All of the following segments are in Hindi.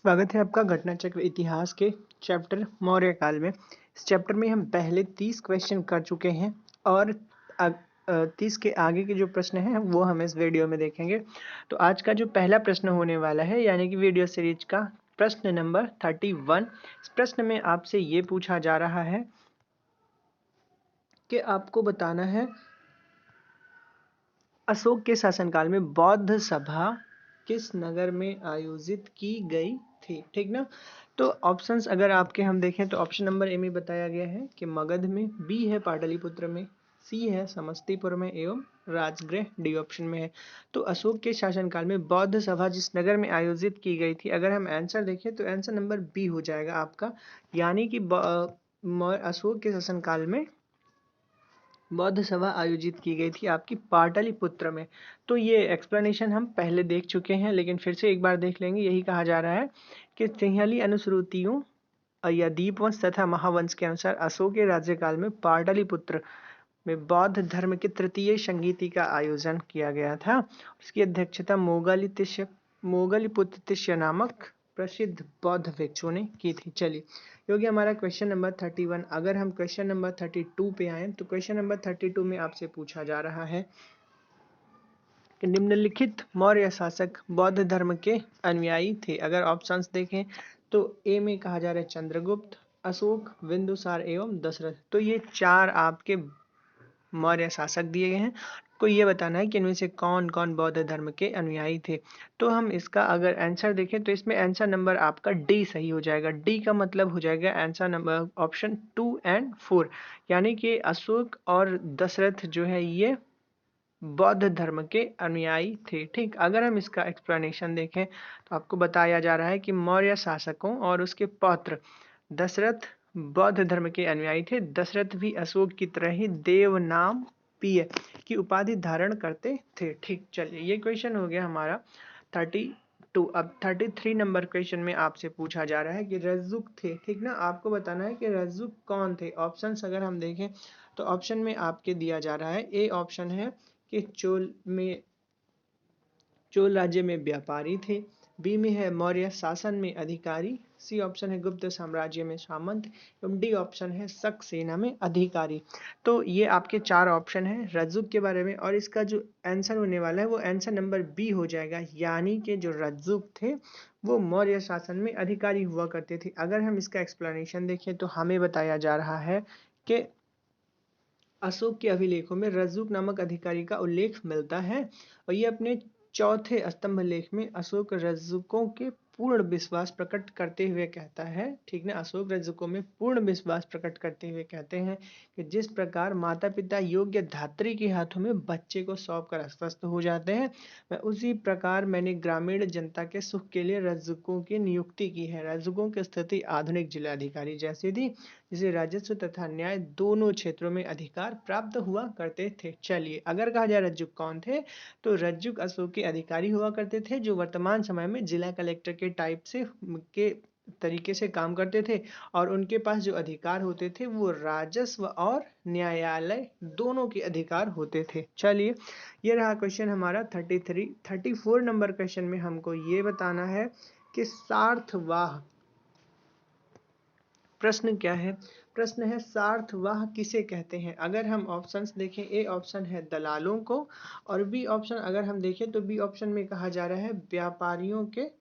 स्वागत है आपका घटना चक्र इतिहास के चैप्टर मौर्य काल में। इस चैप्टर में हम पहले 30 क्वेश्चन कर चुके हैं और 30 के आगे के जो प्रश्न हैं वो हम इस वीडियो में देखेंगे। तो आज का जो पहला प्रश्न होने वाला है यानी कि वीडियो सीरीज का प्रश्न नंबर 31। इस प्रश्न में आपसे ये पूछा जा रहा है कि आपको बताना है अशोक के शासनकाल में बौद्ध सभा किस नगर में आयोजित की गई थी। ठीक ना। तो ऑप्शंस अगर आपके हम देखें तो ऑप्शन नंबर ए में बताया गया है कि मगध में, बी है पाटलिपुत्र में, सी है समस्तीपुर में एवं राजगृह डी ऑप्शन में है। तो अशोक के शासनकाल में बौद्ध सभा जिस नगर में आयोजित की गई थी, अगर हम आंसर देखें तो आंसर नंबर बी हो जाएगा आपका, यानी कि अशोक के शासनकाल में बौद्ध सभा आयोजित की गई थी आपकी पाटलिपुत्र में। तो ये एक्सप्लेनेशन हम पहले देख चुके हैं, लेकिन फिर से एक बार देख लेंगे। यही कहा जा रहा है कि सिंहली अनुश्रुतियों या दीपवंश तथा महावंश के अनुसार अशोक के राज्यकाल में पाटलिपुत्र में बौद्ध धर्म के तृतीय संगीति का आयोजन किया गया था। उसकी अध्यक्षता मोगलिपुत्र नामक प्रसिद्ध बौद्ध भिक्षु ने की थी। चलिए, क्योंकि हमारा क्वेश्चन नंबर 31, अगर हम क्वेश्चन नंबर 32 पे आए तो क्वेश्चन नंबर 32 में आपसे पूछा जा रहा है कि निम्नलिखित मौर्य शासक बौद्ध धर्म के अनुयायी थे। अगर ऑप्शंस देखें तो ए में कहा जा रहा है चंद्रगुप्त, अशोक, बिंदुसार एवं दशरथ। तो ये चार आपके मौर्य शासक दिए गए हैं। को ये बताना है कि इनमें से कौन कौन बौद्ध धर्म के अनुयायी थे। तो हम इसका अगर आंसर देखें तो इसमें आंसर नंबर आपका डी सही हो जाएगा। डी का मतलब हो जाएगा आंसर नंबर ऑप्शन 2 और 4, यानी कि अशोक और दशरथ जो है ये बौद्ध धर्म के अनुयायी थे। ठीक, अगर हम इसका एक्सप्लेनेशन देखें तो आपको बताया जा रहा है कि मौर्य शासकों और उसके पौत्र दशरथ बौद्ध धर्म के अनुयायी थे। दशरथ भी अशोक की तरह ही देव नाम पीय की उपाधि धारण करते थे। ठीक, चलिए ये क्वेश्चन हो गया हमारा 32। अब 33 नंबर क्वेश्चन में आपसे पूछा जा रहा है कि रज्जुक थे। ठीक ना, आपको बताना है कि रज्जुक कौन थे। ऑप्शंस अगर हम देखें तो ऑप्शन में आपके दिया जा रहा है, ए ऑप्शन है कि चोल राज्य में व्यापारी थे, बी में है मौर्य शासन में अधिकारी, सी ऑप्शन है गुप्त साम्राज्य में सामंत एवं डी ऑप्शन है शक सेना में अधिकारी। तो ये आपके चार ऑप्शन हैं रज्जुक के बारे में, और इसका जो आंसर होने वाला है वो आंसर नंबर बी हो जाएगा, यानी कि जो रज्जुक थे वो मौर्य शासन में अधिकारी हुआ करते थे। अगर हम इसका एक्सप्लेनेशन देखें तो हमें बताया जा रहा है कि अशोक के अभिलेखों में रज्जुक नामक अधिकारी का उल्लेख मिलता है, और ये अपने चौथे स्तंभ लेख में अशोक रज्जुकों के पूर्ण विश्वास प्रकट करते हुए कहता है। ठीक ना, अशोक रज्जुकों में पूर्ण विश्वास प्रकट करते हुए कहते हैं कि जिस प्रकार माता पिता योग्य धात्री के हाथों में बच्चे को सौंप कर अस्वस्थ हो जाते हैं, वह उसी प्रकार मैंने ग्रामीण जनता के सुख के लिए रज्जुकों की नियुक्ति की है। रज्जुकों की स्थिति आधुनिक जिलाधिकारी जैसी थी, जिसे राजस्व तथा न्याय दोनों क्षेत्रों में अधिकार प्राप्त हुआ करते थे। चलिए, अगर कहा जाए रज्जुक कौन थे तो रज्जुक अशोक के अधिकारी हुआ करते थे, जो वर्तमान समय में जिला कलेक्टर के टाइप से के तरीके से काम करते थे, और उनके पास जो अधिकार होते थे वो राजस्व और न्यायालय दोनों के अधिकार होते थे। चलिए, ये रहा क्वेश्चन हमारा 33। 34 नंबर क्वेश्चन में हमको ये बताना है कि सार्थवाह प्रश्न क्या है। प्रश्न है सार्थवाह किसे कहते हैं। अगर हम ऑप्शंस देखें, ए ऑप्शन है दलालों को, और बी ऑप्शन अगर हम देखें तो बी ऑप्शन में कहा जा रहा है व्यापारियों के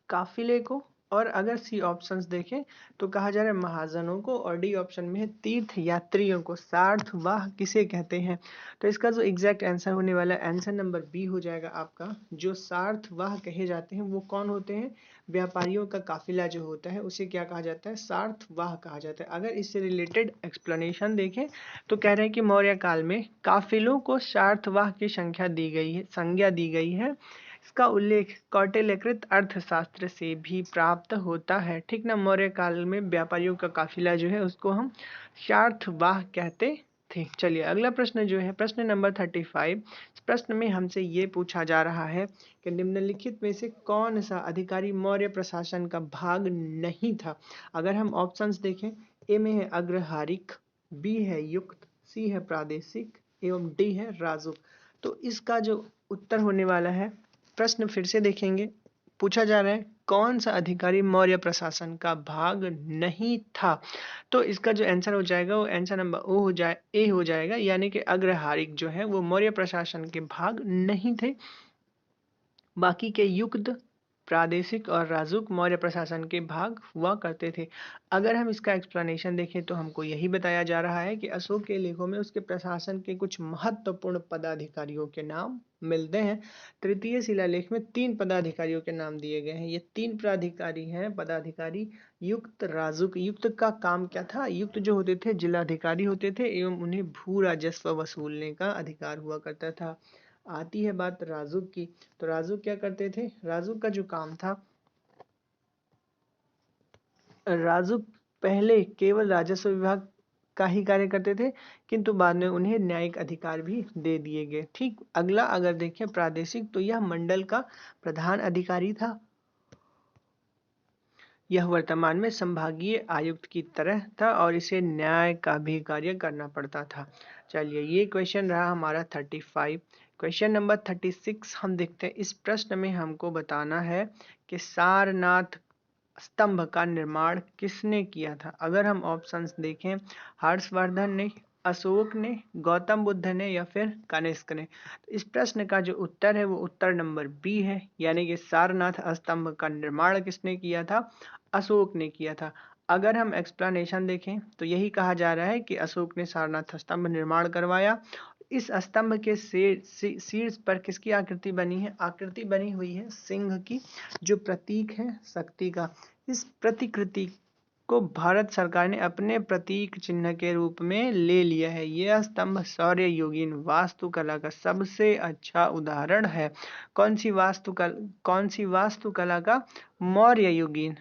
काफिले को, और अगर सी ऑप्शंस देखें तो कहा जा रहा है महाजनों को, और डी ऑप्शन में है तीर्थ यात्रियों को। सार्थवाह किसे कहते हैं, तो इसका जो एग्जैक्ट आंसर होने वाला है आंसर नंबर बी हो जाएगा आपका। जो सार्थवाह कहे जाते हैं वो कौन होते हैं, व्यापारियों का काफिला जो होता है उसे क्या कहा जाता है, सार्थवाह कहा जाता है। अगर इससे रिलेटेड एक्सप्लेनेशन देखें तो कह रहे हैं कि मौर्य काल में काफिलों को सार्थवाह की संख्या दी गई है, संज्ञा दी गई है। इसका उल्लेख कौटिल्यकृत अर्थशास्त्र से भी प्राप्त होता है। ठीक ना, मौर्य काल में व्यापारियों का काफिला जो है उसको हम सार्थवाह कहते थे। चलिए, अगला प्रश्न जो है प्रश्न नंबर 35। इस प्रश्न में हमसे ये पूछा जा रहा है कि निम्नलिखित में से कौन सा अधिकारी मौर्य प्रशासन का भाग नहीं था। अगर हम ऑप्शंस देखें, ए में है अग्रहारिक, बी है युक्त, सी है प्रादेशिक एवं डी है राजुक। तो इसका जो उत्तर होने वाला है, प्रश्न फिर से देखेंगे पूछा जा रहा है कौन सा अधिकारी मौर्य प्रशासन का भाग नहीं था। तो इसका जो आंसर हो जाएगा वो आंसर नंबर ए हो जाएगा, यानी कि अग्रहारिक जो है वो मौर्य प्रशासन के भाग नहीं थे। बाकी के युक्त, प्रादेशिक और राजूक मौर्य प्रशासन के भाग हुआ करते थे। अगर हम इसका एक्सप्लेनेशन देखें तो हमको यही बताया जा रहा है कि अशोक के लेखों में उसके प्रशासन के कुछ महत्वपूर्ण पदाधिकारियों के नाम मिलते हैं। तृतीय शिलालेख में 3 पदाधिकारियों के नाम दिए गए हैं। ये 3 पदाधिकारी हैं, पदाधिकारी युक्त, राजूक। युक्त का काम क्या था? युक्त जो होते थे जिलाधिकारी होते थे एवं उन्हें भू राजस्व वसूलने का अधिकार हुआ करता था। आती है बात राजूक की, तो राजूक क्या करते थे? राजूक का जो काम था, राजूक पहले केवल राजस्व विभाग का ही कार्य करते थे, किंतु बाद में उन्हें न्यायिक अधिकार भी दे दिए गए। ठीक, अगला अगर देखें प्रादेशिक, तो यह मंडल का प्रधान अधिकारी था। यह वर्तमान में संभागीय आयुक्त की तरह था और इसे न्याय का भी कार्य करना पड़ता था। चलिए, ये क्वेश्चन रहा हमारा 35। क्वेश्चन नंबर 36 हम देखते हैं। इस प्रश्न में हमको बताना है कि सारनाथ स्तंभ का निर्माण किसने किया था। अगर हम ऑप्शंस देखें, हर्षवर्धन ने, अशोक ने, गौतम बुद्ध ने या फिर कनिष्क ने, तो इस प्रश्न का जो उत्तर है वो उत्तर नंबर बी है, यानी कि सारनाथ स्तंभ का निर्माण किसने किया था? अशोक ने किया था। अगर हम एक्सप्लेनेशन देखें तो यही कहा जा रहा है कि अशोक ने सारनाथ स्तंभ निर्माण करवाया। इस स्तंभ के शीर्ष पर किसकी आकृति बनी है? आकृति बनी हुई है सिंह की, जो प्रतीक है शक्ति का। इस प्रतिकृति को भारत सरकार ने अपने प्रतीक चिन्ह के रूप में ले लिया है। यह स्तंभ शौर्य योगीन वास्तुकला का सबसे अच्छा उदाहरण है। कौन सी वास्तुकला का? मौर्य युगीन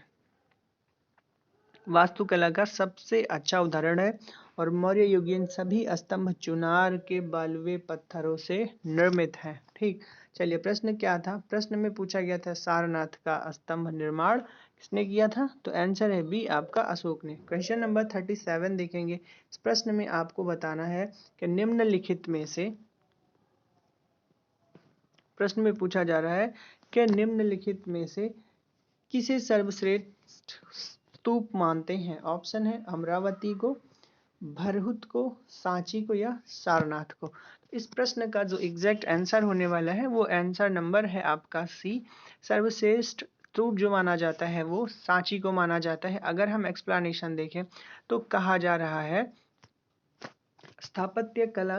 वास्तुकला का सबसे अच्छा उदाहरण है। और मौर्य युगीन सभी स्तंभ चुनार के बालुए पत्थरों से निर्मित हैं। ठीक, चलिए, प्रश्न क्या था? प्रश्न में पूछा गया था सारनाथ का स्तंभ निर्माण किसने किया था, तो आंसर है बी आपका अशोक ने। क्वेश्चन नंबर 37 देखेंगे। इस प्रश्न में आपको बताना है कि निम्नलिखित में से, प्रश्न में पूछा जा रहा है कि निम्नलिखित में से किसे सर्वश्रेष्ठ स्तूप मानते हैं। ऑप्शन है अमरावती को, भरहुत को, सांची को या सारनाथ को। इस प्रश्न का जो एग्जैक्ट आंसर होने वाला है वो आंसर नंबर है आपका सी। सर्वश्रेष्ठ स्तूप जो माना जाता है वो सांची को माना जाता है। अगर हम एक्सप्लेनेशन देखें तो कहा जा रहा है स्थापत्य कला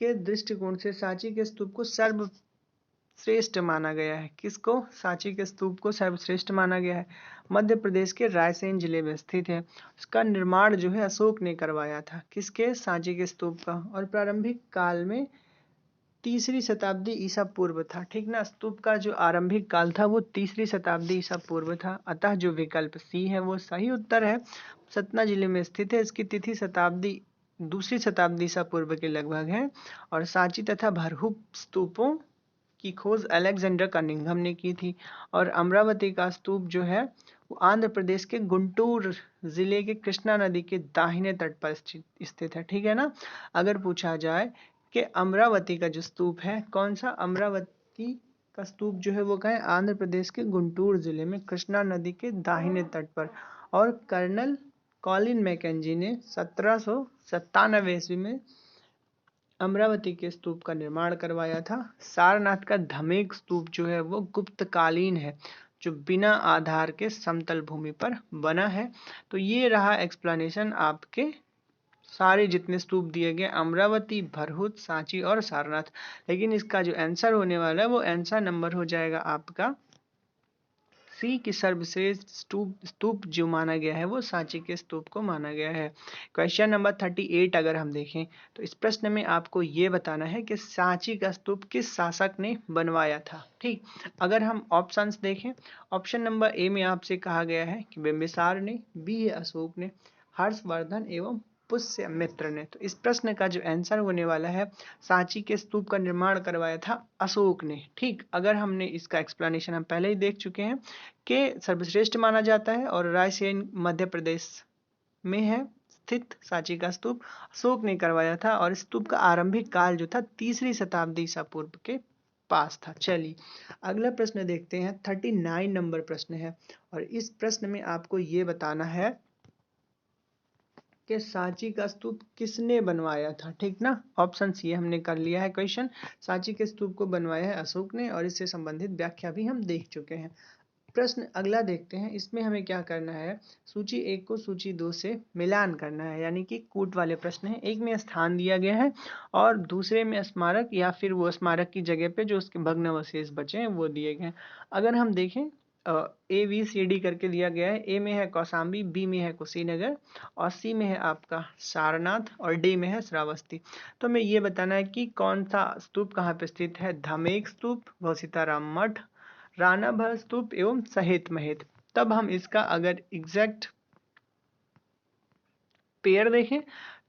के दृष्टिकोण से सांची के स्तूप को सर्वश्रेष्ठ माना गया है। किसको? सांची के स्तूप को सर्वश्रेष्ठ माना गया है। मध्य प्रदेश के रायसेन जिले में स्थित है। उसका निर्माण जो है अशोक ने करवाया था। किसके? सांची के स्तूप का। और प्रारंभिक काल में 3री शताब्दी ईसा पूर्व था। ठीक ना, स्तूप का जो आरंभिक काल था वो 3री शताब्दी ईसा पूर्व था। अतः जो विकल्प सी है वो सही उत्तर है। सतना जिले में स्थित है। इसकी तिथि 2री शताब्दी ईसा पूर्व के लगभग है। और सांची तथा भरहुप स्तूपों की खोज अलेक्जेंडर कनिंघम ने की थी। और अमरावती का स्तूप जो है वो आंध्र प्रदेश के गुंटूर जिले के कृष्णा नदी के दाहिने तट पर स्थित है। ठीक है ना। अगर पूछा जाए कि अमरावती का जो स्तूप है कौन सा, अमरावती का स्तूप जो है वो कहाँ है? आंध्र प्रदेश के गुंटूर जिले में कृष्णा नदी के दाहिने तट पर। और कर्नल कॉलिन मैकेंजी ने 1797 ईस्वी में अमरावती के स्तूप का निर्माण करवाया था। सारनाथ का धमेक स्तूप जो है वो गुप्तकालीन है, जो बिना आधार के समतल भूमि पर बना है। तो ये रहा एक्सप्लेनेशन आपके सारे जितने स्तूप दिए गए, अमरावती, भरहुत, सांची और सारनाथ। लेकिन इसका जो आंसर होने वाला है वो आंसर नंबर हो जाएगा आपका सी की सर्वश्रेष्ठ स्तूप जो माना गया है वो सांची के स्तूप को माना गया है। क्वेश्चन नंबर 38 अगर हम देखें तो इस प्रश्न में आपको ये बताना है कि सांची का स्तूप किस शासक ने बनवाया था। ठीक, अगर हम ऑप्शंस देखें, ऑप्शन नंबर ए में आपसे कहा गया है कि बिंबिसार ने, बी है अशोक ने, हर्षवर्धन एवं पुष्यमित्र ने। तो इस प्रश्न का जो आंसर होने वाला है, सांची के स्तूप का निर्माण करवाया था अशोक ने। ठीक, अगर हमने इसका एक्सप्लेनेशन हम पहले ही देख चुके हैं कि सर्वश्रेष्ठ माना जाता है और रायसेन मध्य प्रदेश में है स्थित सांची का स्तूप अशोक ने करवाया था। और स्तूप का आरंभिक काल जो था 3री शताब्दी ईसा पूर्व के पास था। चलिए अगला प्रश्न देखते हैं, 39 नंबर प्रश्न है और इस प्रश्न में आपको ये बताना है कि सांची का स्तूप किसने बनवाया था। ठीक ना, ऑप्शन सी हमने कर लिया है क्वेश्चन। सांची के स्तूप को बनवाया है अशोक ने और इससे संबंधित व्याख्या भी हम देख चुके हैं। प्रश्न अगला देखते हैं, इसमें हमें क्या करना है, सूची 1 को सूची 2 से मिलान करना है, यानी कि कूट वाले प्रश्न हैं। एक में स्थान दिया गया है और दूसरे में स्मारक या फिर वो स्मारक की जगह पे जो उसके भग्नावशेष बचे हैं वो दिए गए हैं। अगर हम देखें ए बी सी डी करके दिया गया है। ए में है कौशाम्बी, बी में है कुशीनगर और सी में है आपका सारनाथ और डी में है श्रावस्ती। तो हमें ये बताना है कि कौन सा स्तूप कहाँ पे स्थित है। धमेक स्तूप, घोसीताराम मठ, राणा भर स्तूप एवं सहित महेत। तब हम इसका अगर एग्जैक्ट पेयर देखें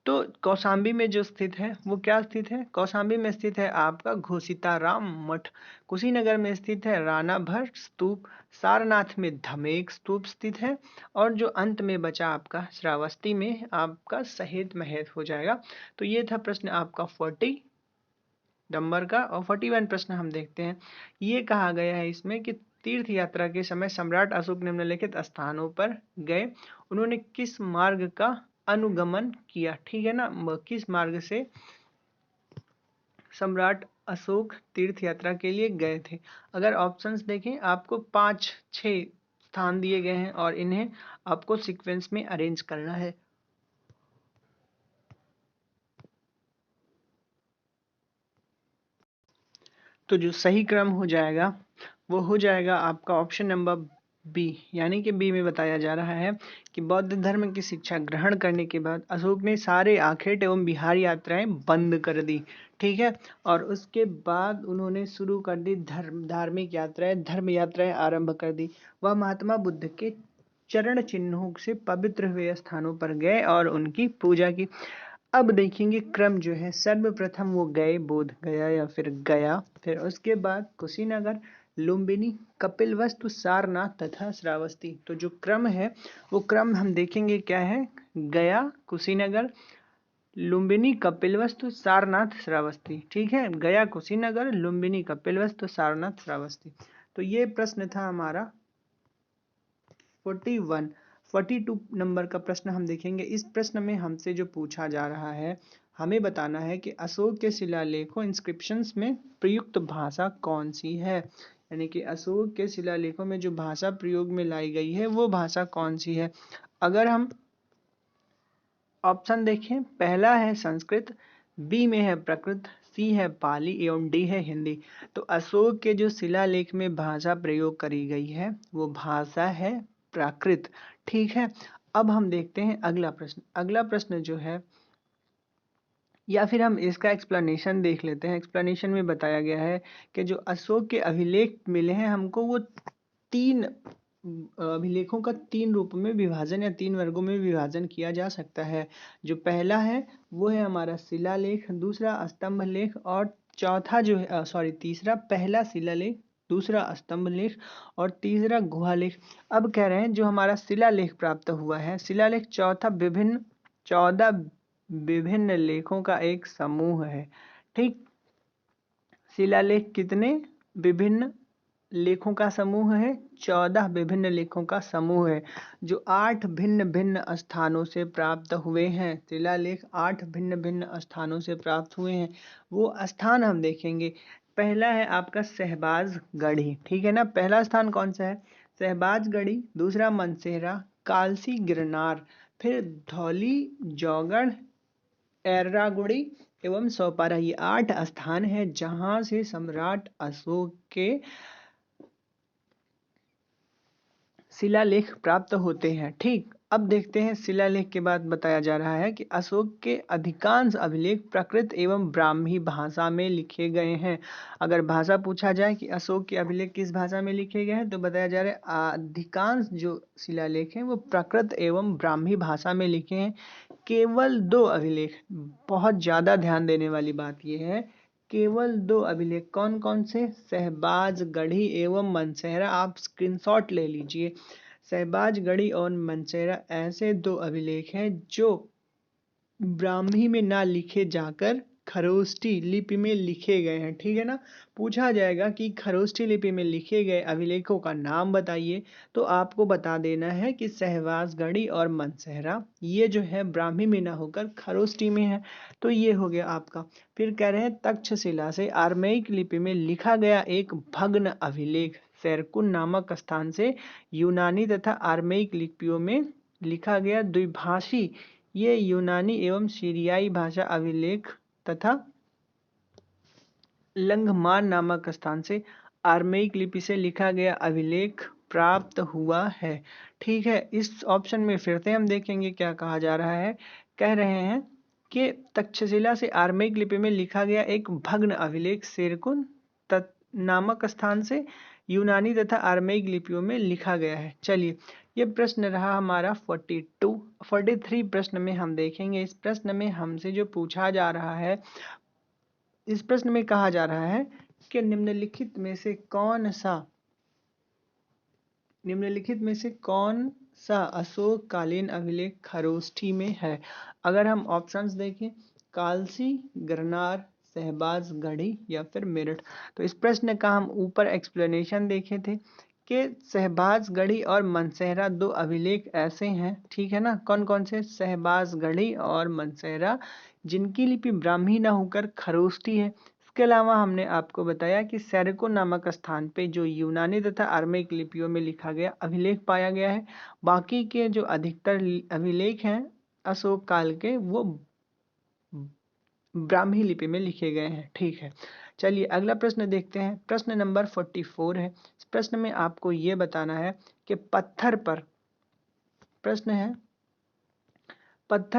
तो कौशाम्बी में जो स्थित है वो क्या स्थित है, कौशाम्बी में स्थित है आपका घोसीताराम मठ, कुशीनगर में स्थित है राणा भर स्तूप, सारनाथ में धमेक स्तूप स्थित है और जो अंत में बचा आपका श्रावस्ती में आपका सहित महेत हो जाएगा। तो ये था प्रश्न आपका 40 नंबर का। और 41 प्रश्न हम देखते हैं। ये कहा गया है इसमें कि तीर्थ यात्रा के समय सम्राट अशोक निम्नलिखित स्थानों पर गए, उन्होंने किस मार्ग का अनुगमन किया। ठीक है ना, किस मार्ग से सम्राट अशोक तीर्थ यात्रा के लिए गए थे। अगर ऑप्शंस देखें आपको 5-6 स्थान दिए गए हैं और इन्हें आपको सीक्वेंस में अरेंज करना है। तो जो सही क्रम हो जाएगा वो हो जाएगा आपका ऑप्शन नंबर बी, यानी कि बी में बताया जा रहा है कि बौद्ध धर्म की शिक्षा ग्रहण करने के बाद अशोक ने सारे आखेट एवं बिहार यात्राएं बंद कर दी। ठीक है, और उसके बाद उन्होंने शुरू कर दी धार्मिक यात्राएं, धर्म यात्राएं आरंभ कर दी। वह महात्मा बुद्ध के चरण चिन्हों से पवित्र हुए स्थानों पर गए और उनकी पूजा की। अब देखेंगे क्रम जो है, सर्वप्रथम वो गए बोध गया या फिर गया, फिर उसके बाद कुशीनगर, लुम्बिनी, कपिलवस्तु, सारनाथ तथा श्रावस्ती। तो जो क्रम है वो क्रम हम देखेंगे क्या है, गया, कुशीनगर, लुम्बिनी, कपिलवस्तु, सारनाथ, श्रावस्ती। ठीक है, गया, कुशीनगर, लुम्बिनी, कपिलवस्तु, सारनाथ, श्रावस्ती। तो ये प्रश्न था हमारा 41। 42 नंबर का प्रश्न हम देखेंगे। इस प्रश्न में हमसे जो पूछा जा रहा है, हमें बताना है कि अशोक के शिलालेखों इंस्क्रिप्शंस में प्रयुक्त भाषा कौन सी है, यानी कि अशोक के शिलालेखों में जो भाषा प्रयोग में लाई गई है वो भाषा कौन सी है। अगर हम ऑप्शन देखें, पहला है संस्कृत, बी में है प्राकृत, सी है पाली एवं डी है हिंदी। तो अशोक के जो शिलालेख में भाषा प्रयोग करी गई है वो भाषा है प्राकृत। ठीक है, अब हम देखते हैं अगला प्रश्न। अगला प्रश्न जो है, या फिर हम इसका एक्सप्लेनेशन देख लेते हैं। एक्सप्लेनेशन में बताया गया है कि जो अशोक के अभिलेख मिले हैं हमको वो 3 अभिलेखों का 3 रूप में विभाजन या 3 वर्गों में विभाजन किया जा सकता है। जो पहला है वो है हमारा शिलालेख, दूसरा स्तंभ लेख और चौथा जो है तीसरा, पहला शिलालेख, दूसरा स्तंभ लेख और तीसरा गुहालेख। अब कह रहे हैं जो हमारा शिलालेख प्राप्त हुआ है, शिलालेख 14 विभिन्न लेखों का एक समूह है। ठीक, शिलालेख कितने विभिन्न लेखों का समूह है, 14 विभिन्न लेखों का समूह है जो 8 भिन्न भिन्न स्थानों से प्राप्त हुए हैं। शिलालेख 8 भिन्न भिन्न स्थानों से प्राप्त हुए हैं। वो स्थान हम देखेंगे। पहला है आपका शहबाज गढ़ी। ठीक है ना, पहला स्थान कौन सा है, शहबाज गढ़ी, दूसरा मनसेरा, कालसी गिरनार, फिर धौली, जौगढ़, एर्रागुड़ी एवं सौपारा। ये 8 स्थान है जहां से सम्राट अशोक के शिलालेख प्राप्त होते हैं। ठीक, अब देखते हैं शिलालेख के बाद बताया जा रहा है कि अशोक के अधिकांश अभिलेख प्राकृत एवं ब्राह्मी भाषा में लिखे गए हैं। अगर भाषा पूछा जाए कि अशोक के अभिलेख किस भाषा में लिखे गए हैं तो बताया जा रहा है अधिकांश जो शिलालेख हैं वो प्राकृत एवं ब्राह्मी भाषा में लिखे हैं। केवल 2 अभिलेख, बहुत ज़्यादा ध्यान देने वाली बात यह है, केवल 2 अभिलेख कौन कौन से, शहबाज गढ़ी एवं मनसेरा। आप स्क्रीनशॉट ले लीजिए, शहबाज गढ़ी और मनसेरा ऐसे 2 अभिलेख हैं जो ब्राह्मी में ना लिखे जाकर खरोष्टी लिपि में लिखे गए हैं। ठीक है ना, पूछा जाएगा कि खरोष्टी लिपि में लिखे गए अभिलेखों का नाम बताइए, तो आपको बता देना है कि सहवासगढ़ी और मनसेहरा ये जो है ब्राह्मी में ना होकर खरोष्टी में है। तो ये हो गया आपका। फिर कह रहे हैं तक्षशिला से आर्मेयिक लिपि में लिखा गया एक भग्न अभिलेख सेरकुन नामक स्थान से यूनानी तथा आर्मेयिक लिपियों में लिखा गया द्विभाषी ये यूनानी एवं सीरियाई भाषा अभिलेख तथा लंघमान नामक स्थान से आर्मेयिक लिपि से लिखा गया अभिलेख प्राप्त हुआ है। ठीक है, इस ऑप्शन में फिर से हम देखेंगे क्या कहा जा रहा है। कह रहे हैं कि तक्षशिला से आर्मेयिक लिपि में लिखा गया एक भग्न अभिलेख सेरकुन नामक स्थान से यूनानी तथा आर्मेयिक लिपियों में लिखा गया है। चलिए, ये प्रश्न रहा हमारा 43 प्रश्न में हम देखेंगे। इस प्रश्न में हमसे जो पूछा जा रहा है, इस प्रश्न में कहा जा रहा है कि निम्नलिखित में से कौन सा अशोक कालीन अभिलेख खरोष्ठी में है। अगर हम ऑप्शंस देखें, कालसी, गिरनार, सहबाजगढ़ी या फिर मेरठ। तो इस प्रश्न का हम ऊपर एक्सप्लेनेशन देखे थे कि सहबाजगढ़ी और मनसेहरा दो अभिलेख ऐसे हैं, ठीक है ना, कौन कौन से, सहबाजगढ़ी और मनसेहरा, जिनकी लिपि ब्राह्मी न होकर खरोष्ठी है। इसके अलावा हमने आपको बताया कि सेरकुन नामक स्थान पे जो यूनानी तथा आर्मेयिक लिपियों में लिखा गया अभिलेख पाया गया है। बाकी के जो अधिकतर अभिलेख हैं अशोक काल के, वो ब्राह्मी लिपि में लिखे गए हैं। ठीक है, चलिए अगला प्रश्न देखते हैं। प्रश्न नंबर 44 है। इस प्रश्न में आपको ये बताना है कि पत्थर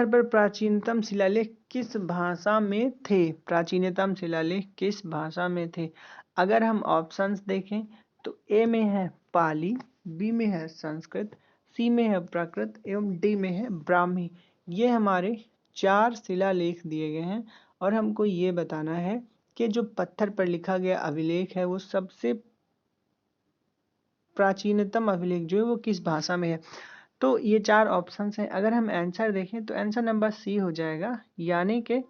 पर प्राचीनतम शिलालेख किस भाषा में थे। प्राचीनतम शिलालेख किस भाषा में थे। अगर हम ऑप्शंस देखें तो ए में है पाली, बी में है संस्कृत, सी में है प्राकृत एवं डी में है ब्राह्मी। ये हमारे 4 शिलालेख दिए गए हैं और हमको ये बताना है कि जो पत्थर पर लिखा गया अभिलेख है वो सबसे प्राचीनतम अभिलेख जो है वो किस भाषा में है। तो ये 4 ऑप्शंस हैं। अगर हम आंसर देखें तो आंसर नंबर सी हो जाएगा, यानी कि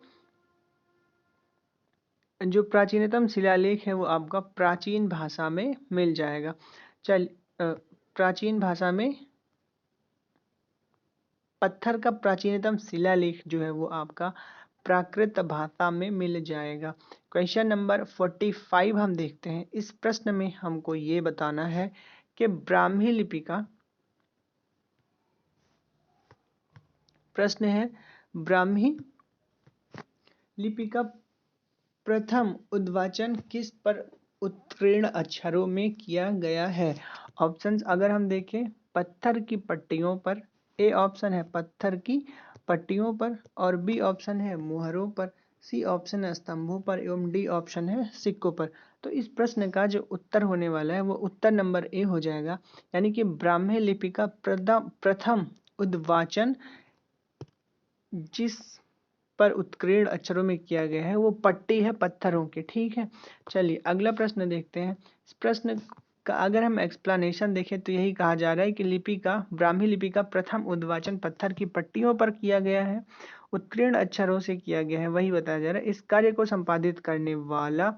जो प्राचीनतम शिलालेख है वो आपका प्राचीन भाषा में मिल जाएगा। प्राचीन भाषा में पत्थर का प्राचीनतम शिलालेख जो है वो आपका प्राकृत भाषा में मिल जाएगा। क्वेश्चन नंबर 45 हम देखते हैं। इस प्रश्न में हमको ये बताना है कि ब्राह्मी लिपि का प्रश्न है, ब्राह्मी लिपि का प्रथम उद्वाचन किस पर उत्कीर्ण अक्षरों में किया गया है। ऑप्शंस अगर हम देखें, पत्थर की पट्टियों पर, ए ऑप्शन है पत्थर की पट्टियों पर, और बी ऑप्शन है मुहरों पर, सी ऑप्शन है स्तंभों पर एवं डी ऑप्शन है सिक्कों पर। तो इस प्रश्न का जो उत्तर होने वाला है वो उत्तर नंबर ए हो जाएगा, यानी कि ब्राह्मी लिपि का प्रथम उद्वाचन जिस पर उत्कीर्ण अक्षरों में किया गया है वो पट्टी है पत्थरों की। ठीक है, चलिए अगला प्रश्न देखते हैं। इस प्रश्न का अगर हम एक्सप्लेनेशन देखें तो यही कहा जा रहा है कि ब्राह्मी लिपि का प्रथम उद्वाचन पत्थर की पट्टियों पर किया गया है, उत्कीर्ण अक्षरों से किया गया है, वही बताया जा रहा है। इस कार्य को संपादित करने वाला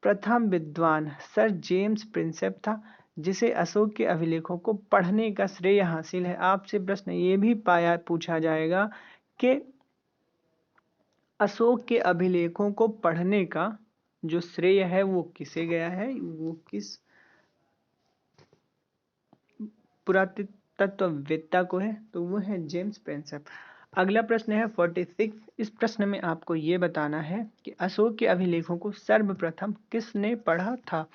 प्रथम विद्वान सर जेम्स प्रिंसेप था, जिसे अशोक के अभिलेखों को पढ़ने का श्रेय हासिल है। आपसे प्रश्न ये भी पूछा जाएगा कि अशोक के अभिलेखों को पढ़ने का जो श्रेय है वो किसे गया है, वो किस पुरातत्ववेत्ता को है, तो वो है जेम्स प्रिंसेप। अगला प्रश्न है 46। इस प्रश्न में आपको ये बताना है कि अशोक के अभिलेखों को सर्वप्रथम किसने पढ़ा था।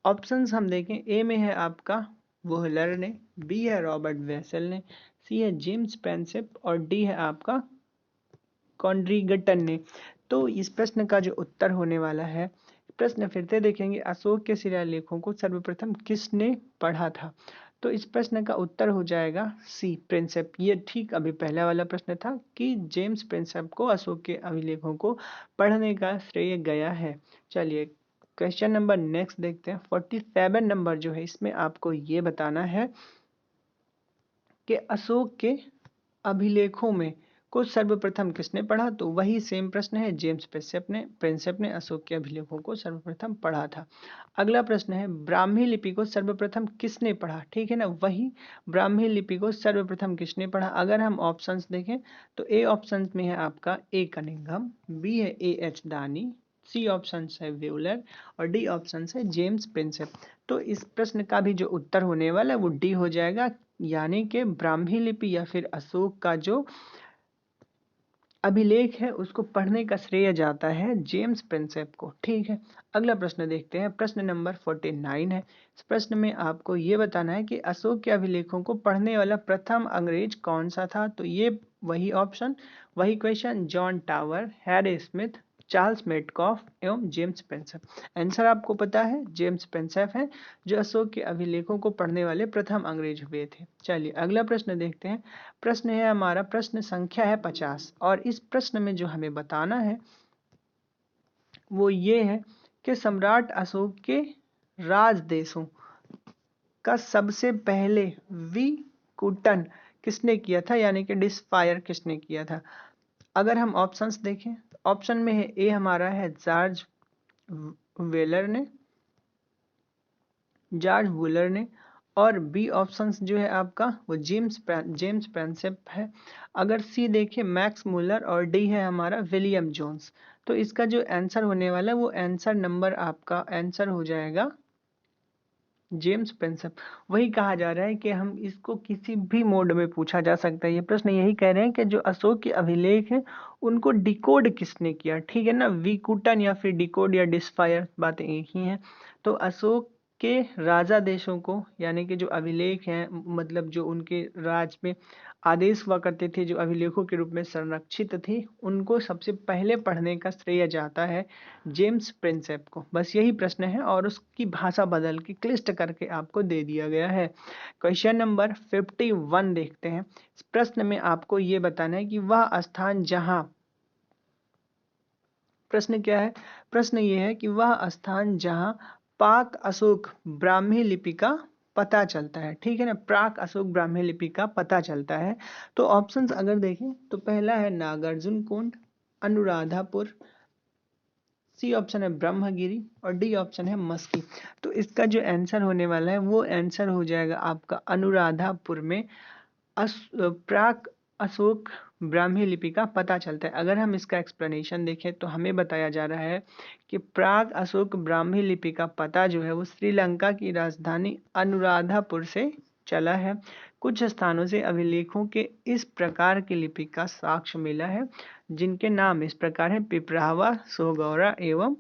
ऑप्शंस हम देखें, ए में है आपका वोहलर ने, बी है रॉबर्ट वेसल ने, सी है जेम्स प्रिंसेप और डी है आपका कॉन्ड्रिगटन ने। तो इस प्रश्न का जो उत्तर होने वाला है, प्रश्न फिर से देखेंगे, अशोक के शिलालेखों को सर्वप्रथम किसने पढ़ा था। तो इस प्रश्न का उत्तर हो जाएगा सी, प्रिंसेप। ये ठीक अभी पहला वाला प्रश्न था कि जेम्स प्रिंसेप को अशोक के अभिलेखों को पढ़ने का श्रेय गया है। चलिए क्वेश्चन नंबर नेक्स्ट देखते हैं। 47 नंबर जो है इसमें आपको ये बताना है कि अशोक के अभिलेखों में को सर्वप्रथम किसने पढ़ा? तो वही सेम प्रश्न है, जेम्स प्रिंसेप ने अशोक के अभिलेखों को सर्वप्रथम पढ़ा था। अगला प्रश्न है, ब्राह्मी लिपि को सर्वप्रथम किसने पढ़ा? ठीक है ना, वही ब्राह्मी लिपि को सर्वप्रथम किसने पढ़ा? अगर हम ऑप्शंस देखें तो ए ऑप्शन में है आपका ए कनिंघम, बी है ए एच दानी, सी ऑप्शन है व्यूलर और डी ऑप्शन है जेम्स प्रिंसेप। तो इस प्रश्न का भी जो उत्तर होने वाला है वो डी हो जाएगा, यानी कि ब्राह्मी लिपि या फिर अशोक का जो अभिलेख है उसको पढ़ने का श्रेय जाता है जेम्स प्रिंसेप को। ठीक है, अगला प्रश्न देखते हैं, प्रश्न नंबर 49 है। इस प्रश्न में आपको ये बताना है कि अशोक के अभिलेखों को पढ़ने वाला प्रथम अंग्रेज कौन सा था? तो ये वही ऑप्शन, वही question, John tower, Harry Smith, Charles Metcalfe एवं जेम्स प्रिंसेप। आंसर आपको पता है, जेम्स प्रिंसेप है जो अशोक के अभिलेखों को पढ़ने वाले प्रथम अंग्रेज हुए थे। चलिए अगला प्रश्न देखते हैं। प्रश्न है हमारा, प्रश्न संख्या है 50 और इस प्रश्न में जो हमें बताना है वो ये है कि सम्राट अशोक के राज देशों का सबसे पहले विकूटन किसने किया था, यानी कि डिसफायर किसने किया था? अगर हम ऑप्शंस देखें, ऑप्शन में है ए हमारा है जॉर्ज वूलर ने और बी ऑप्शंस जो है आपका वो जेम्स प्रिंसेप है। अगर सी देखें मैक्स मुलर और डी है हमारा विलियम जोन्स। तो इसका जो आंसर होने वाला है वो आंसर नंबर आपका आंसर हो जाएगा जेम्स प्रिंसेप। वही कहा जा रहा है कि हम इसको किसी भी मोड में पूछा जा सकता है। ये प्रश्न यही कह रहे हैं कि जो अशोक के अभिलेख हैं उनको डिकोड किसने किया? ठीक है ना, विकूटन या फिर डिकोड या डिसफायर बातें एक ही हैं। तो अशोक के राजा देशों को, यानी कि जो अभिलेख हैं, मतलब जो उनके राज में आदेश हुआ करते थे जो अभिलेखों के रूप में संरक्षित थे, उनको सबसे पहले पढ़ने का श्रेय जाता है जेम्स प्रिंसेप को। बस यही प्रश्न है और उसकी भाषा बदल के क्लिष्ट करके आपको दे दिया गया है। क्वेश्चन नंबर 51 देखते हैं। इस प्रश्न में आपको ये बताना है कि वह स्थान जहां, प्रश्न क्या है? प्रश्न ये है कि वह स्थान जहां पाक अशोक ब्राह्मी लिपि का पता चलता है। ठीक है ना, प्राक अशोक ब्राह्मी लिपि का पता चलता है। तो ऑप्शंस अगर देखें तो पहला है नागार्जुन कुंड, अनुराधापुर, सी ऑप्शन है ब्रह्मगिरी और डी ऑप्शन है मस्की। तो इसका जो आंसर होने वाला है वो आंसर हो जाएगा आपका अनुराधापुर में प्राक अशोक ब्राह्मी लिपि का पता चलता है। अगर हम इसका एक्सप्लेनेशन देखें तो हमें बताया जा रहा है कि प्राग अशोक ब्राह्मी लिपि का पता जो है वो श्रीलंका की राजधानी अनुराधापुर से चला है। कुछ स्थानों से अभिलेखों के इस प्रकार की लिपि का साक्ष्य मिला है जिनके नाम इस प्रकार है, पिपरावा, सोगौरा एवं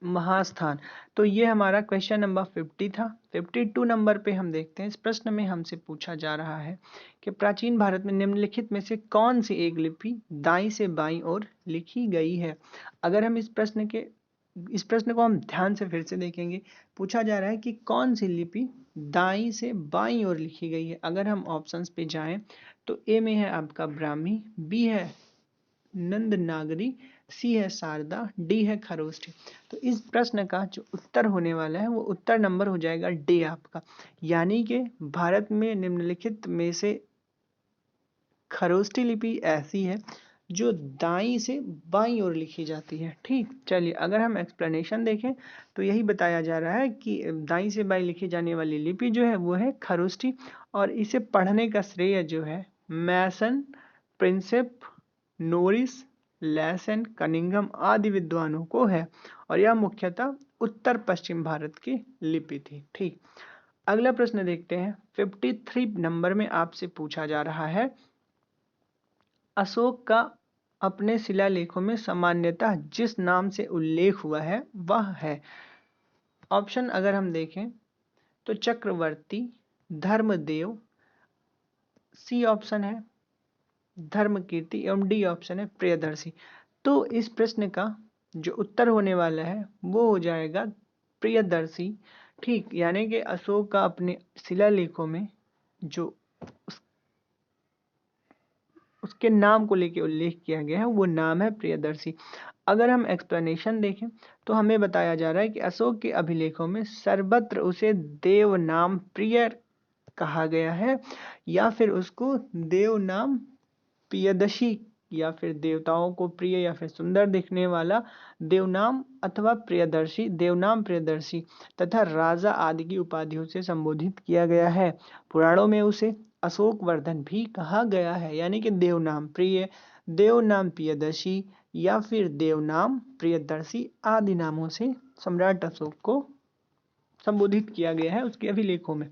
महास्थान। तो ये हमारा क्वेश्चन नंबर 50 था। 52 नंबर पे हम देखते हैं। इस प्रश्न में हमसे पूछा जा रहा है कि प्राचीन भारत में निम्नलिखित में से कौन सी एक लिपि दाईं से बाईं ओर लिखी गई है? अगर हम इस प्रश्न को हम ध्यान से फिर से देखेंगे, पूछा जा रहा है कि कौन सी लिपि दाईं से बाईं ओर लिखी गई है। अगर हम ऑप्शंस पे जाएं तो ए में है आपका ब्राह्मी, बी है नंद नागरी, सी है शारदा, डी है खरोष्ठी। तो इस प्रश्न का जो उत्तर होने वाला है वो उत्तर नंबर हो जाएगा डी आपका, यानी कि भारत में निम्नलिखित में से खरोष्ठी लिपि ऐसी है जो दाईं से बाईं ओर लिखी जाती है। ठीक, चलिए अगर हम एक्सप्लेनेशन देखें तो यही बताया जा रहा है कि दाईं से बाईं लिखी जाने वाली लिपि जो है वो है खरोष्ठी और इसे पढ़ने का श्रेय जो है मैसन, प्रिंसेप, नोरिस, लैसन, कनिंघम आदि विद्वानों को है और यह मुख्यतः उत्तर पश्चिम भारत की लिपि थी। ठीक, अगला प्रश्न देखते हैं। 53 नंबर में आपसे पूछा जा रहा है, अशोक का अपने शिलालेखों में सामान्यतः जिस नाम से उल्लेख हुआ है वह है। ऑप्शन अगर हम देखें तो चक्रवर्ती, धर्मदेव, सी ऑप्शन है धर्मकीर्ति एवं डी ऑप्शन है प्रियदर्शी। तो इस प्रश्न का जो उत्तर होने वाला है वो हो जाएगा प्रियदर्शी। ठीक, यानी कि अशोक का अपने शिलालेखों में जो उसके नाम को लेकर उल्लेख किया गया है वो नाम है प्रियदर्शी। अगर हम एक्सप्लेनेशन देखें तो हमें बताया जा रहा है कि अशोक के अभिलेखों में सर्वत्र उसे देव नाम प्रिय कहा गया है या फिर उसको देव नाम प्रियदर्शी या फिर देवताओं को प्रिय या फिर सुंदर दिखने वाला देवनाम अथवा प्रियदर्शी, देवनाम प्रियदर्शी तथा राजा आदि की उपाधियों से संबोधित किया गया है। पुराणों में उसे अशोकवर्धन भी कहा गया है, यानी कि देवनाम प्रिय, देवनाम प्रियदर्शी या फिर देवनाम प्रियदर्शी आदि नामों से सम्राट अशोक को संबोधित किया गया है उसके अभिलेखों में।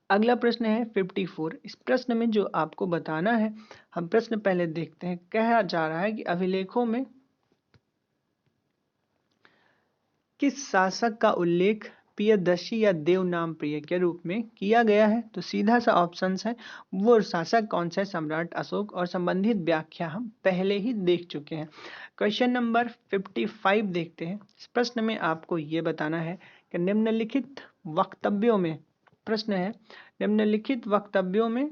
अगला प्रश्न है 54। इस प्रश्न में जो आपको बताना है, हम प्रश्न पहले देखते हैं। कहा जा रहा है कि अभिलेखों में किस शासक का उल्लेख प्रियदर्शी या देवनाम प्रिय के रूप में किया गया है? तो सीधा सा ऑप्शन है, वो शासक कौन सा है? सम्राट अशोक। और संबंधित व्याख्या हम पहले ही देख चुके हैं। क्वेश्चन नंबर 55 देखते हैं। इस प्रश्न में आपको ये बताना है कि निम्नलिखित वक्तव्यों में, प्रश्न है निम्नलिखित वक्तव्यों में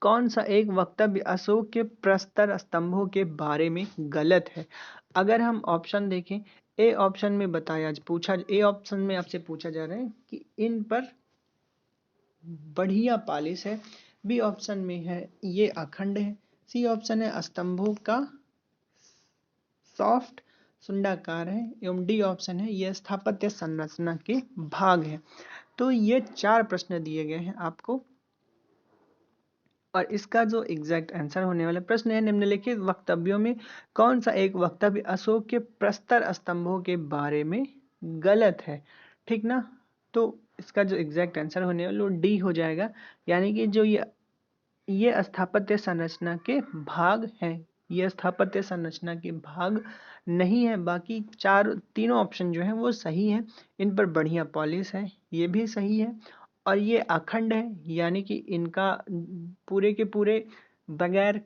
कौन सा एक वक्तव्य अशोक के प्रस्तर स्तंभों के बारे में गलत है? अगर हम ऑप्शन देखें, ए ऑप्शन में ए ऑप्शन में आपसे पूछा जा रहा है कि इन पर बढ़िया पालिश है, बी ऑप्शन में है ये अखंड है, सी ऑप्शन है स्तंभों का सॉफ्ट सुंडाकार है, एवं डी ऑप्शन है ये स्थापत्य संरचना के भाग है। तो ये 4 प्रश्न दिए गए हैं आपको, और इसका जो एग्जैक्ट आंसर होने वाला प्रश्न है, निम्नलिखित वक्तव्यों में कौन सा एक वक्तव्य अशोक के प्रस्तर स्तंभों के बारे में गलत है? ठीक ना। तो इसका जो एग्जैक्ट आंसर होने वाला वो डी हो जाएगा, यानी कि जो ये स्थापत्य संरचना के भाग हैं, ये स्थापत्य संरचना के भाग नहीं है। बाकी तीनों ऑप्शन जो हैं वो सही है, इन पर बढ़िया पॉलिश है, ये भी सही है, और ये अखंड है, यानी कि इनका पूरे के पूरे बगैर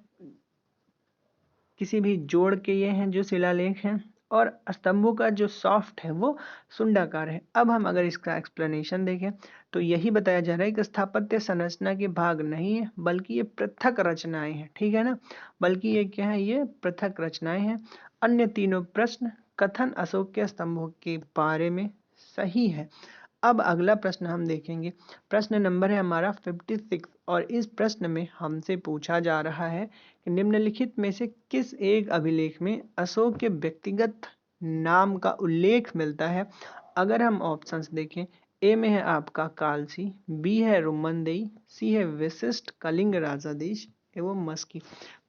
किसी भी जोड़ के ये हैं जो शिलालेख हैं, और स्तंभों का जो सॉफ्ट है वो सुंडाकार है। अब हम अगर इसका एक्सप्लेनेशन देखें तो यही बताया जा रहा है कि स्थापत्य संरचना के भाग नहीं है, बल्कि ये पृथक रचनाएं हैं। ठीक है ना, बल्कि ये क्या है, ये पृथक रचनाएं हैं। अन्य तीनों प्रश्न कथन अशोक के स्तंभों के बारे में सही है। अब अगला प्रश्न हम देखेंगे। प्रश्न नंबर है हमारा 56, और इस प्रश्न में हमसे पूछा जा रहा है कि निम्नलिखित में से किस एक अभिलेख में अशोक के व्यक्तिगत नाम का उल्लेख मिलता है? अगर हम ऑप्शंस देखें, ए में है आपका कालसी, बी है रुमनदेई, सी है विशिष्ट कलिंग राजाधीश एवं मस्की।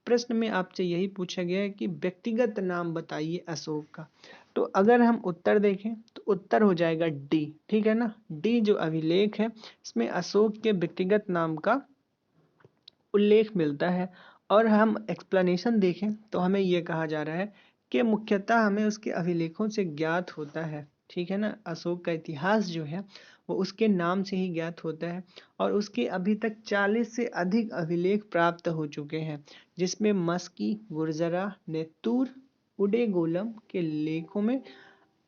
प्रश्न में आपसे यही पूछा गया है कि व्यक्तिगत नाम बताइए अशोक का। तो अगर हम उत्तर देखें तो उत्तर हो जाएगा डी। ठीक है ना, डी जो अभिलेख है इसमें अशोक के व्यक्तिगत नाम का उल्लेख मिलता है। और हम एक्सप्लेनेशन देखें तो हमें यह कहा जा रहा है कि मुख्यतः हमें उसके अभिलेखों से ज्ञात होता है। ठीक है ना, अशोक का इतिहास जो है वो उसके नाम से ही ज्ञात होता है, और उसके अभी तक 40 से अधिक अभिलेख प्राप्त हो चुके हैं, जिसमें मस्की, गुर्जरा, नेत्तूर, उडेगोलम के लेखों में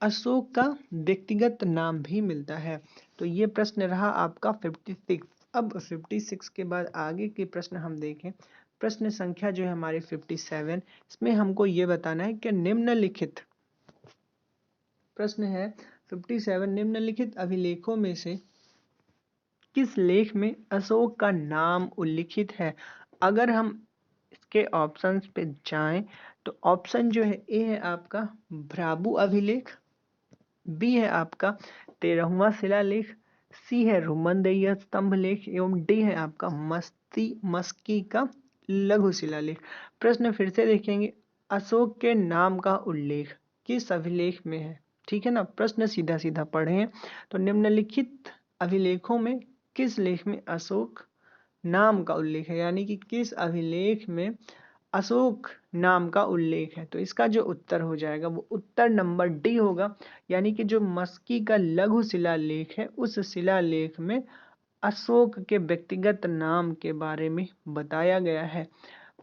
अशोक का व्यक्तिगत नाम भी मिलता है। तो ये प्रश्न रहा आपका 56। अब 56 के बाद आगे के प्रश्न हम देखें। प्रश्न संख्या जो है हमारी 57, इसमें हमको ये बताना है कि निम्नलिखित प्रश्न है 57, निम्नलिखित अभिलेखों में से किस लेख में अशोक का नाम उल्लिखित है? अगर हम इसके ऑप्शंस पे जाएं तो ऑप्शन जो है ए है आपका भ्राबू अभिलेख, बी है आपका 13वां शिलालेख, सी है रुमनदेई स्तंभ लेख, एवं डी है आपका मस्की का लघु शिलालेख। प्रश्न फिर से देखेंगे, अशोक के नाम का उल्लेख किस अभिलेख में है? ठीक है ना, प्रश्न सीधा सीधा पढ़े तो निम्नलिखित अभिलेखों में किस लेख में अशोक नाम का उल्लेख है, यानी कि किस अभिलेख में अशोक नाम का उल्लेख है? तो इसका जो उत्तर हो जाएगा वो उत्तर नंबर डी होगा, यानी कि जो मस्की का लघु शिलालेख है उस शिलालेख में अशोक के व्यक्तिगत नाम के बारे में बताया गया है।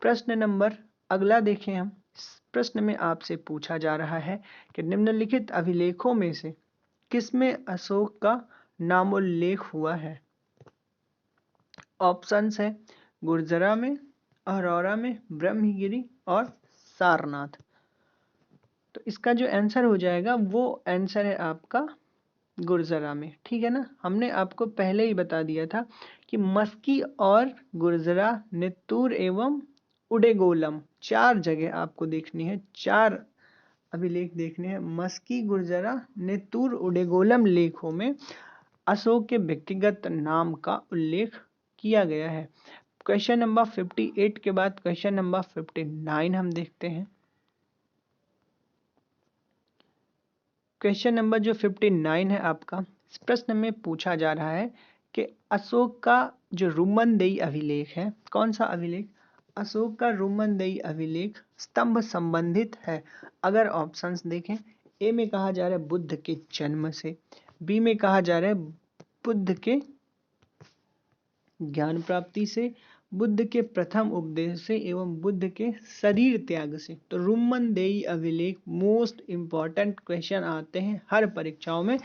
प्रश्न नंबर अगला देखें हम। इस प्रश्न में आपसे पूछा जा रहा है कि निम्नलिखित अभिलेखों में से किसमें अशोक का नामोल्लेख हुआ है? ऑप्शंस है गुर्जरा में, अरोरा में, ब्रह्मगिरी और सारनाथ। तो इसका जो आंसर हो जाएगा वो आंसर है आपका गुर्जरा में। ठीक है ना, हमने आपको पहले ही बता दिया था कि कि मस्की और गुर्जरा, नित्तूर एवं उडेगोलम, 4 जगह आपको देखनी है, 4 अभिलेख देखने हैं। मस्की, गुर्जरा, नित्तूर, उडेगोलम लेखों में अशोक के व्यक्तिगत नाम का उल्लेख किया गया है। क्वेश्चन नंबर 58 के बाद क्वेश्चन नंबर 59 हम देखते हैं। क्वेश्चन नंबर जो 59 है आपका, इस प्रश्न में पूछा जा रहा है कि अशोक का जो रुमनदेई अभिलेख है, कौन सा अभिलेख? अशोक का रुमनदेई अभिलेख स्तंभ संबंधित है। अगर ऑप्शंस देखें, ए में कहा जा रहा है बुद्ध के जन्म से, बी में कहा जा रहा है बुद्ध के ज्ञान प्राप्ति से, बुद्ध के प्रथम उपदेश से एवं बुद्ध के शरीर त्याग से। तो रुमनदेई अभिलेख मोस्ट इंपॉर्टेंट क्वेश्चन आते हैं हर परीक्षाओं में,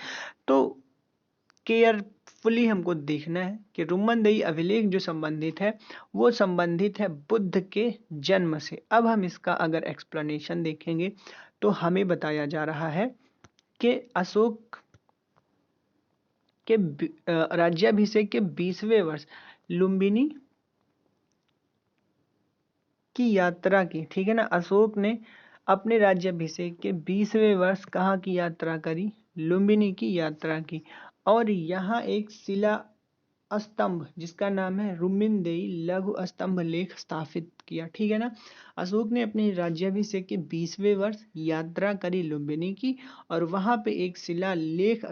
तो केयरफुली हमको देखना है कि रुमनदेई अभिलेख जो संबंधित है वो संबंधित है बुद्ध के जन्म से। अब हम इसका अगर एक्सप्लेनेशन देखेंगे तो हमें बताया जा रहा है कि अशोक के राज्याभिषेक के 20वें वर्ष लुम्बिनी की यात्रा की, ठीक है ना। अशोक ने अपने राज्याभिषेक के 20वें वर्ष कहाँ की यात्रा करी? लुम्बिनी की यात्रा की। और यहाँ एक शिला स्तंभ जिसका नाम है रुमनदेई लघु स्तंभ लेख स्थापित किया, ठीक है ना। अशोक ने अपने राज्याभिषेक के 20वें वर्ष यात्रा करी लुम्बिनी की, और वहां पे एक शिला लेख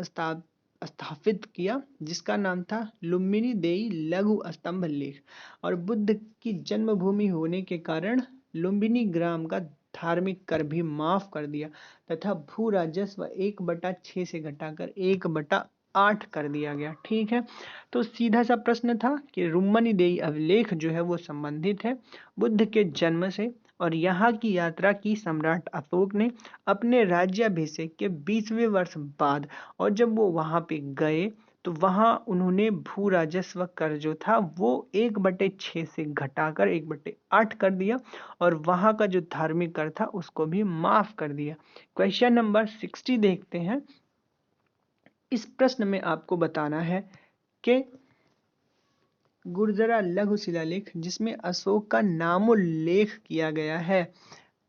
स्थापित किया जिसका नाम था लुम्बिनी देई लघु स्तंभ लेख। और बुद्ध की जन्मभूमि होने के कारण लुम्बिनी ग्राम का धार्मिक कर भी माफ कर दिया तथा भू राजस्व 1/6 से घटाकर 1/8 कर दिया गया, ठीक है। तो सीधा सा प्रश्न था कि रुमनदेई अभिलेख जो है वो संबंधित है बुद्ध के जन्म से, और यहाँ की यात्रा की सम्राट अशोक ने अपने राज्याभिषेक के 20वें वर्ष बाद। और जब वो वहाँ पे गए तो वहाँ उन्होंने भू राजस्व कर जो था वो 1/6 से घटाकर 1/8 कर दिया, और वहाँ का जो धार्मिक कर था उसको भी माफ कर दिया। क्वेश्चन नंबर 60 देखते हैं। इस प्रश्न में आपको बताना है कि गुर्जरा लघु शिलालेख जिसमें अशोक का नामोल्लेख किया गया है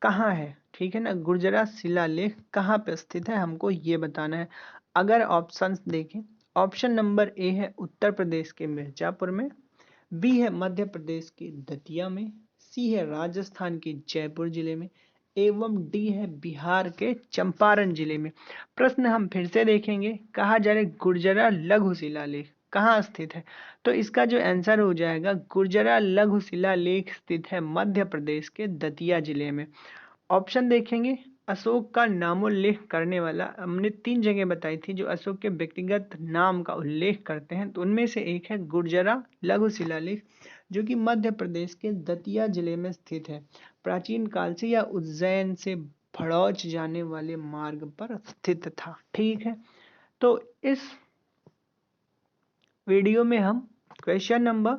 कहाँ है, ठीक है ना। गुर्जरा शिलालेख कहाँ पे स्थित है हमको ये बताना है। अगर ऑप्शंस देखें, ऑप्शन नंबर ए है उत्तर प्रदेश के मिर्जापुर में, बी है मध्य प्रदेश के दतिया में, सी है राजस्थान के जयपुर जिले में, एवं डी है बिहार के चंपारण जिले में। प्रश्न हम फिर से देखेंगे, कहा जा रहा है गुर्जरा लघु शिलालेख कहाँ स्थित है, तो इसका जो आंसर हो जाएगा गुर्जरा लघु शिलालेख स्थित है मध्य प्रदेश के दतिया जिले में। ऑप्शन देखेंगे, अशोक का नामोल्लेख करने वाला हमने 3 जगह बताई थी जो अशोक के व्यक्तिगत नाम का उल्लेख करते हैं, तो उनमें से एक है गुर्जरा लघु शिलालेख जो कि मध्य प्रदेश के दतिया जिले में स्थित है। प्राचीन काल से या उज्जैन से भड़ौच जाने वाले मार्ग पर स्थित था, ठीक है। तो इस वीडियो में हम क्वेश्चन नंबर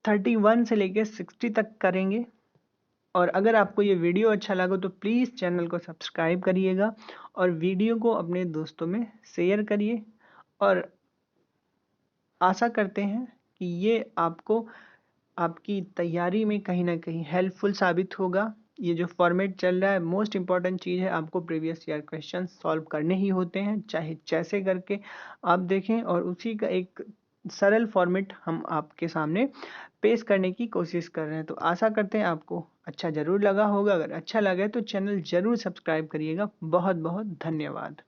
31 से लेकर 60 तक करेंगे, और अगर आपको ये वीडियो अच्छा लगा तो प्लीज़ चैनल को सब्सक्राइब करिएगा और वीडियो को अपने दोस्तों में शेयर करिए, और आशा करते हैं कि ये आपको आपकी तैयारी में कहीं ना कहीं हेल्पफुल साबित होगा। ये जो फॉर्मेट चल रहा है, मोस्ट इंपॉर्टेंट चीज़ है, आपको प्रीवियस ईयर क्वेश्चन सॉल्व करने ही होते हैं चाहे जैसे करके आप देखें, और उसी का एक सरल फॉर्मेट हम आपके सामने पेश करने की कोशिश कर रहे हैं। तो आशा करते हैं आपको अच्छा ज़रूर लगा होगा। अगर अच्छा लगे तो चैनल ज़रूर सब्सक्राइब करिएगा। बहुत बहुत धन्यवाद।